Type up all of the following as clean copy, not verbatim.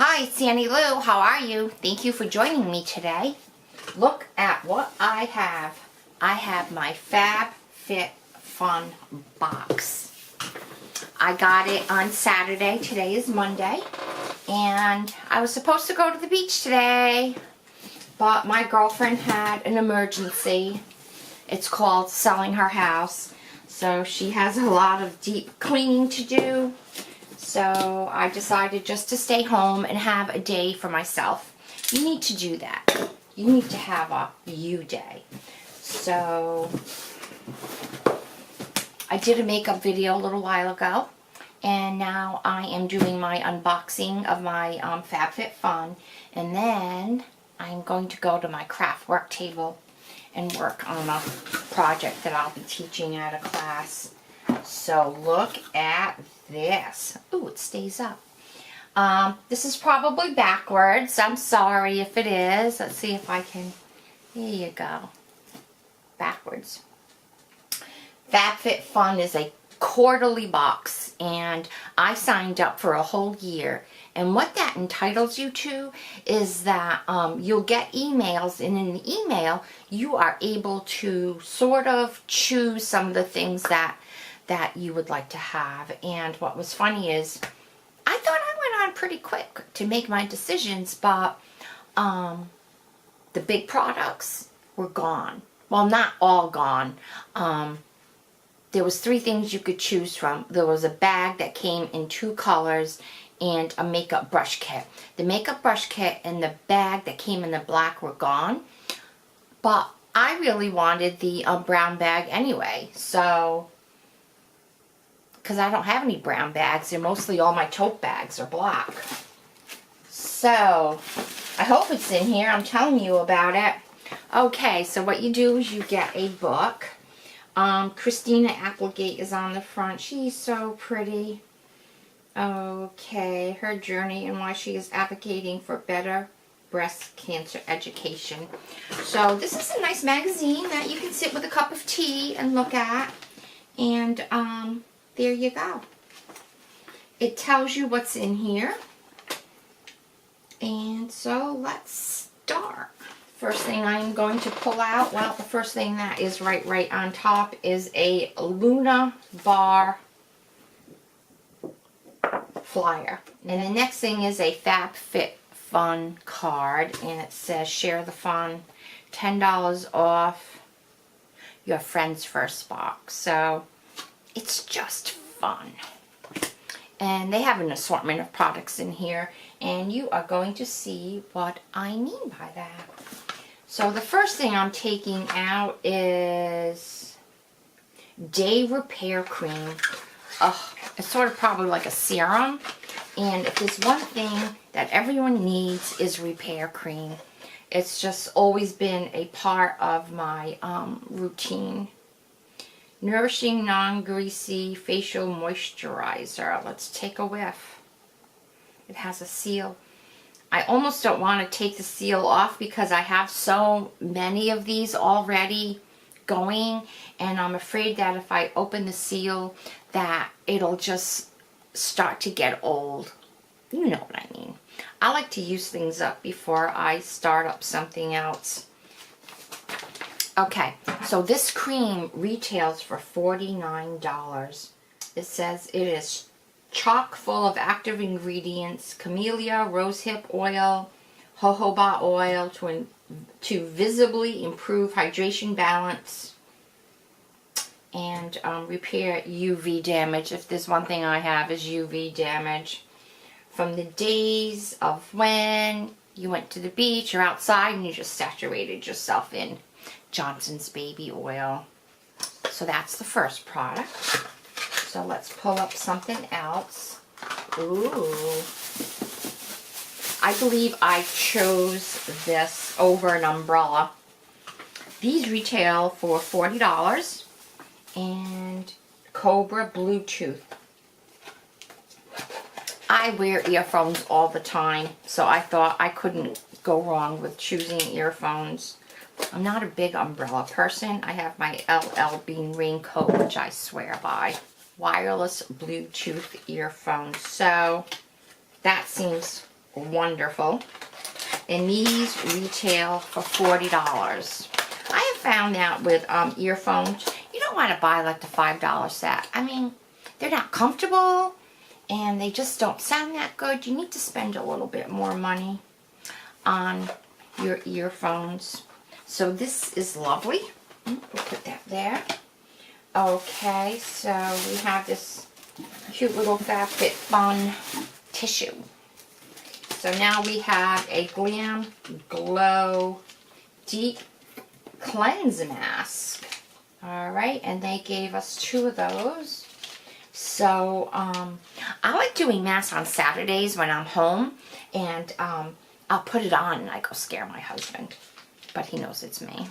Hi, it's Sandy Lou. How are you? Thank you for joining me today. Look at what I have. I have my FabFitFun box. I got it on Saturday. Today is Monday. And I was supposed to go to the beach today, but my girlfriend had an emergency. It's called selling her house. So she has a lot of deep cleaning to do. So I decided just to stay home and have a day for myself. You need to do that. You need to have a you day. So I did a makeup video a little while ago. And now I am doing my unboxing of my FabFitFun. And then I'm going to go to my craft work table and work on a project that I'll be teaching at a class. So look at this. Ooh, it stays up. This is probably backwards. I'm sorry if it is. Let's see if I can. There you go. Backwards. FabFitFun is a quarterly box, and I signed up for a whole year. And what that entitles you to is that you'll get emails, and in the email you are able to sort of choose some of the things that you would like to have. And what was funny is I thought I went on pretty quick to make my decisions, but the big products were gone. Well, not all gone. There was 3 things you could choose from. There was a bag that came in 2 colors and a makeup brush kit. The makeup brush kit and the bag that came in the black were gone, but I really wanted the brown bag anyway, so because I don't have any brown bags. They're mostly all my tote bags are black. So I hope it's in here. I'm telling you about it. Okay, so what you do is you get a book. Christina Applegate is on the front. She's so pretty. Okay, her journey and why she is advocating for better breast cancer education. So this is a nice magazine that you can sit with a cup of tea and look at. And there you go. It tells you what's in here. And so let's start. First thing I'm going to pull out, well, the first thing that is right on top is a Luna Bar flyer. And the next thing is a FabFitFun card, and it says share the fun, $10 off your friend's first box. So it's just fun. And they have an assortment of products in here, and you are going to see what I mean by that. So the first thing I'm taking out is Day Repair Cream. It's sort of probably like a serum. And if there's one thing that everyone needs is repair cream. It's just always been a part of my routine. Nourishing, non-greasy facial moisturizer. Let's take a whiff. It has a seal. I almost don't want to take the seal off because I have so many of these already going, and I'm afraid that if I open the seal that it'll just start to get old. You know what I mean. I like to use things up before I start up something else. Okay, so this cream retails for $49. It says it is chock full of active ingredients: camellia, rosehip oil, jojoba oil to visibly improve hydration balance and repair UV damage. If there's one thing I have is UV damage. From the days of when you went to the beach or outside and you just saturated yourself in Johnson's baby oil. So that's the first product. So let's pull up something else. Ooh. I believe I chose this over an umbrella. These retail for $40. And Cobra Bluetooth. I wear earphones all the time, so I thought I couldn't go wrong with choosing earphones. I'm not a big umbrella person. I have my LL Bean raincoat, which I swear by. Wireless Bluetooth earphones. So that seems wonderful. And these retail for $40. I have found that with earphones, you don't want to buy like the $5 set. I mean, they're not comfortable and they just don't sound that good. You need to spend a little bit more money on your earphones. So this is lovely. We'll put that there. Okay, so we have this cute little FabFitFun tissue. So now we have a Glam Glow Deep Cleanse Mask. Alright, and they gave us 2 of those. So, I like doing masks on Saturdays when I'm home, and I'll put it on and I go scare my husband. But he knows it's me.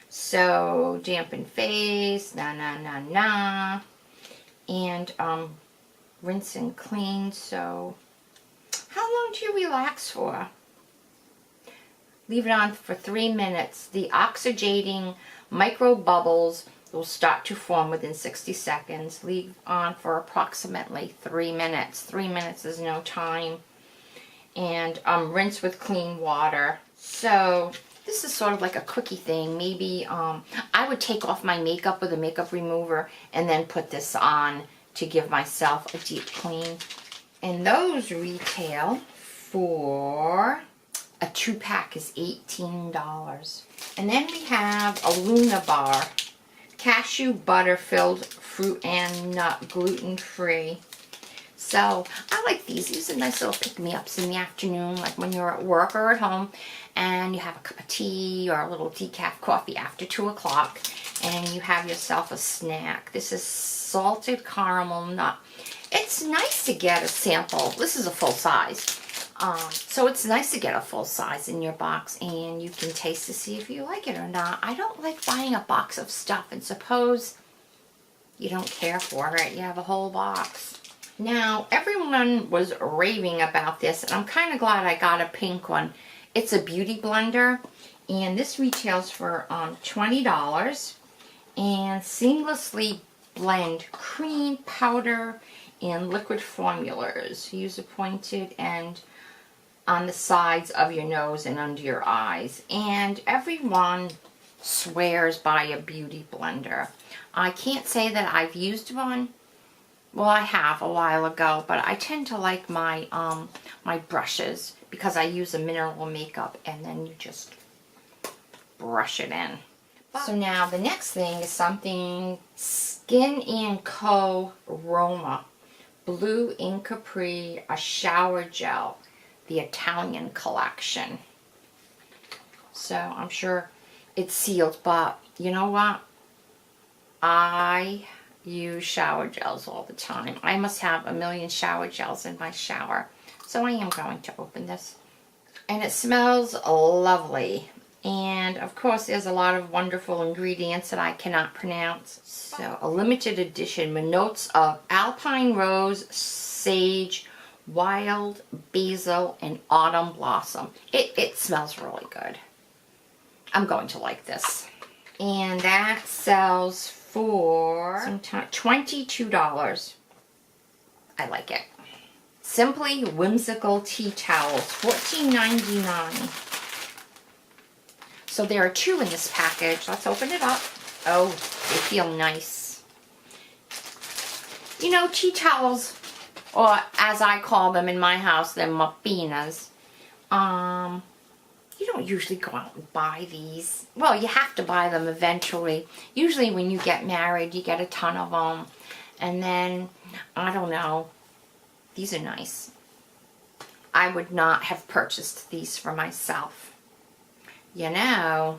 So, dampen face, na. And, rinse and clean. So, how long do you relax for? Leave it on for 3 minutes. The oxidating micro bubbles will start to form within 60 seconds. Leave on for approximately 3 minutes. 3 minutes is no time. And rinse with clean water. So this is sort of like a quickie thing. Maybe I would take off my makeup with a makeup remover and then put this on to give myself a deep clean. And those retail for a 2-pack is $18. And then we have a Luna Bar. Cashew butter filled fruit and nut, gluten-free. So I like these. These are nice little pick-me-ups in the afternoon, like when you're at work or at home and you have a cup of tea or a little decaf coffee after 2 o'clock and you have yourself a snack. This is salted caramel nut. It's nice to get a sample. This is a full size. So it's nice to get a full size in your box and you can taste to see if you like it or not. I don't like buying a box of stuff and suppose you don't care for it. You have a whole box. Now, everyone was raving about this and I'm kind of glad I got a pink one. It's a beauty blender and this retails for $20 and seamlessly blend cream, powder, and liquid formulas. Use a pointed end on the sides of your nose and under your eyes. And everyone swears by a beauty blender. I can't say that I've used one. Well, I have a while ago, but I tend to like my my brushes because I use a mineral makeup and then you just brush it in. So now the next thing is something Skin & Co. Roma Blue in Capri, a shower gel, the Italian collection. So I'm sure it's sealed, but you know what? I use shower gels all the time. I must have a million shower gels in my shower. So I am going to open this. And it smells lovely. And of course there's a lot of wonderful ingredients that I cannot pronounce. So a limited edition with notes of alpine rose, sage, wild basil, and autumn blossom. It smells really good. I'm going to like this. And that sells for $22. I like it. Simply Whimsical Tea Towels, $14.99. So there are 2 in this package. Let's open it up. Oh, they feel nice. You know, tea towels, or as I call them in my house, they're mappinas. You don't usually go out and buy these. Well, you have to buy them eventually. Usually when you get married, you get a ton of them. And then, I don't know, these are nice. I would not have purchased these for myself. You know,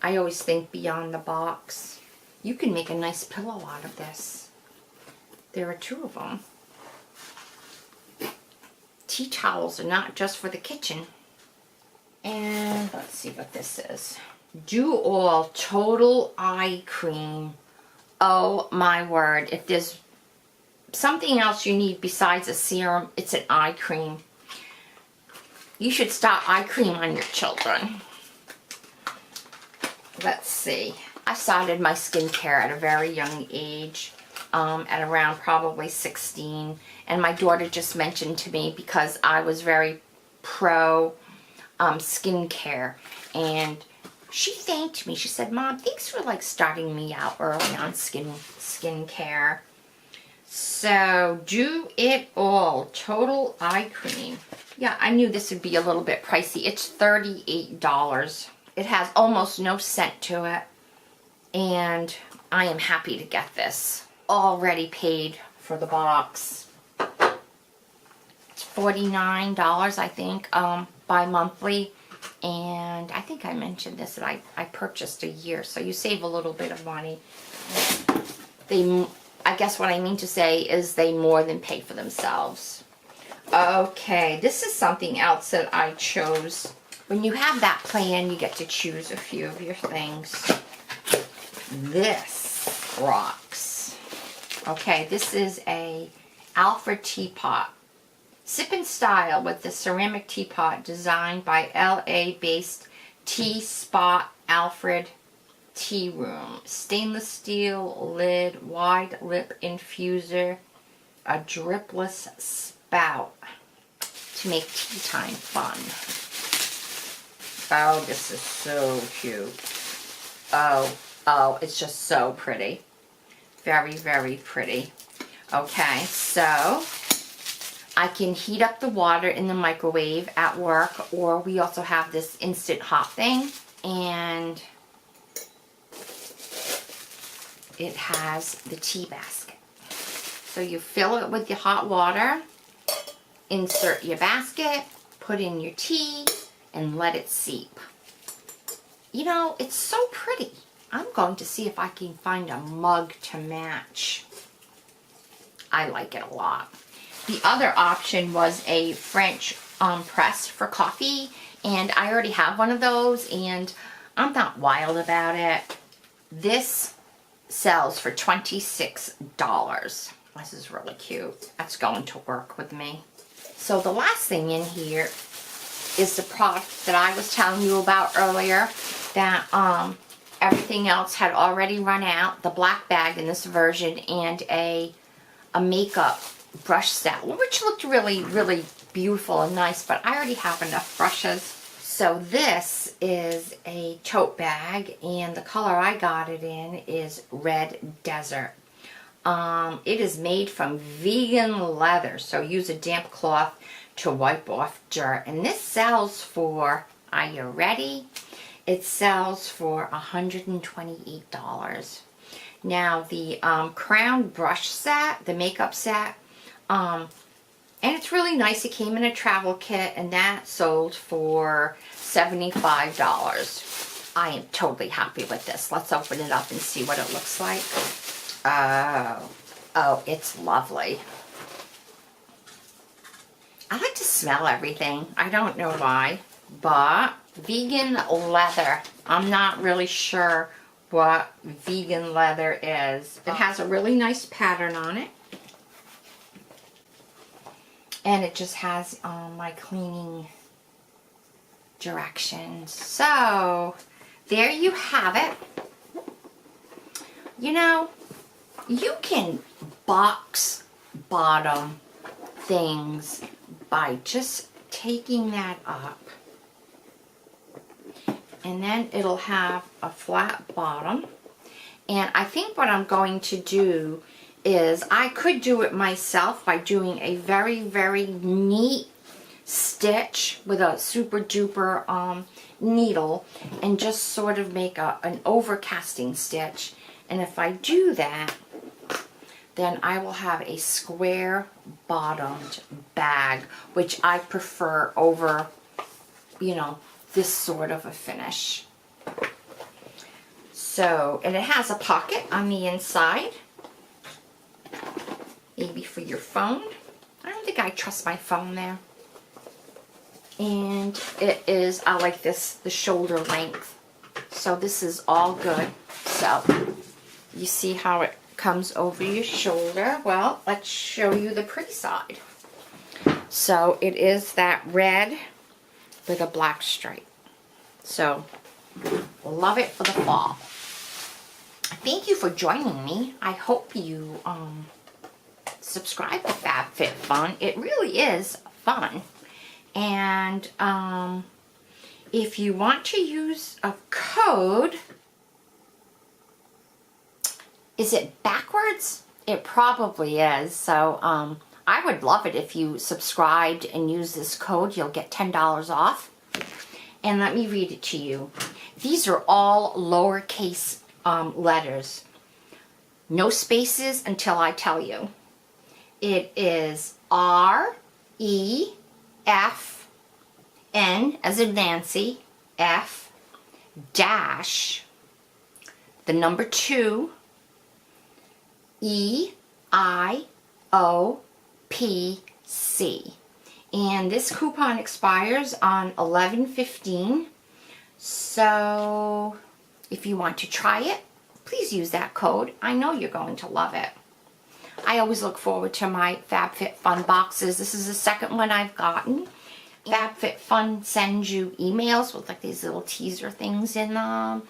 I always think beyond the box. You can make a nice pillow out of this. There are 2 of them. Tea towels are not just for the kitchen. And let's see what this is. Do All Total Eye Cream. Oh my word. If there's something else you need besides a serum, it's an eye cream. You should start eye cream on your children. Let's see. I started my skincare at a very young age, at around probably 16. And my daughter just mentioned to me, because I was very pro skincare, and she thanked me. She said, Mom, thanks for like starting me out early on skincare. So, Do It All Total Eye Cream. Yeah, I knew this would be a little bit pricey. It's $38. It has almost no scent to it. And I am happy to get this. Already paid for the box. It's $49, I think, bi-monthly. And I think I mentioned this, that I purchased a year, so you save a little bit of money. I guess what I mean to say is they more than pay for themselves. Okay, this is something else that I chose. When you have that plan, you get to choose a few of your things. This rocks. Okay, this is a Alfred teapot. Sip and style with the ceramic teapot designed by LA-based Tea Spot Alfred Tea Room. Stainless steel lid, wide lip infuser, a dripless spout to make tea time fun. Oh, this is so cute. Oh, it's just so pretty. Very, very pretty. Okay, so I can heat up the water in the microwave at work, or we also have this instant hot thing, and it has the tea basket. So you fill it with your hot water, insert your basket, put in your tea, and let it seep. You know, it's so pretty. I'm going to see if I can find a mug to match. I like it a lot. The other option was a French press for coffee, and I already have one of those, and I'm not wild about it. This sells for $26. This is really cute. That's going to work with me. So the last thing in here is the product that I was telling you about earlier, that everything else had already run out. The black bag in this version, and a makeup brush set, which looked really, really beautiful and nice, but I already have enough brushes. So this is a tote bag, and the color I got it in is Red Desert. It is made from vegan leather, so use a damp cloth to wipe off dirt. And this sells for, are you ready? It sells for $128. Now the crown brush set, the makeup set, and it's really nice. It came in a travel kit, and that sold for $75. I am totally happy with this. Let's open it up and see what it looks like. Oh, it's lovely. I like to smell everything. I don't know why, but vegan leather. I'm not really sure what vegan leather is. It has a really nice pattern on it. And it just has my cleaning directions. So, there you have it. You know, you can box bottom things by just taking that up. And then it'll have a flat bottom. And I think what I'm going to do is, I could do it myself by doing a very, very neat stitch with a super duper needle, and just sort of make an overcasting stitch. And if I do that, then I will have a square bottomed bag, which I prefer over, you know, this sort of a finish. So, and it has a pocket on the inside, maybe for your phone. I don't think I trust my phone there. And it is, I like this, the shoulder length. So this is all good. So, you see how it comes over your shoulder. Well, let's show you the pretty side. So it is that red with a black stripe. So, love it for the fall. Thank you for joining me. I hope you subscribe to FabFitFun. It really is fun. And if you want to use a code, is it backwards? It probably is. So I would love it if you subscribed and use this code. You'll get $10 off. And let me read it to you. These are all lowercase letters. No spaces until I tell you. It is R-E-F-N, as in Nancy, F dash, the number 2, E-I-O-P-C. And this coupon expires on 11/15. So if you want to try it, please use that code. I know you're going to love it. I always look forward to my FabFitFun boxes. This is the second one I've gotten. FabFitFun sends you emails with like these little teaser things in them.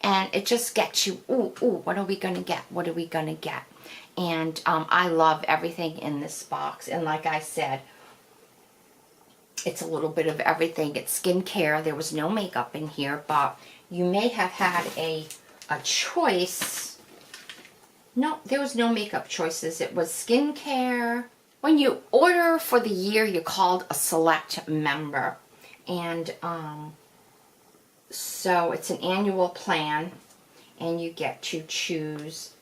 And it just gets you, ooh, what are we going to get? What are we going to get? And I love everything in this box. And like I said, it's a little bit of everything. It's skincare. There was no makeup in here, but you may have had a choice. No, there was no makeup choices. It was skincare. When you order for the year, you're called a select member. And so it's an annual plan, and you get to choose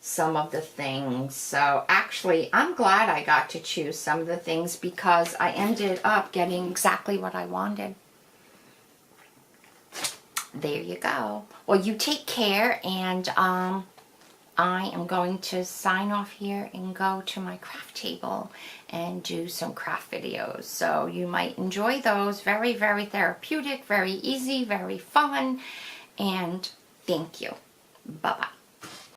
some of the things. So actually, I'm glad I got to choose some of the things because I ended up getting exactly what I wanted. There you go. Well, you take care, and I am going to sign off here and go to my craft table and do some craft videos. So you might enjoy those. Very, very therapeutic, very easy, very fun. And thank you. Bye-bye.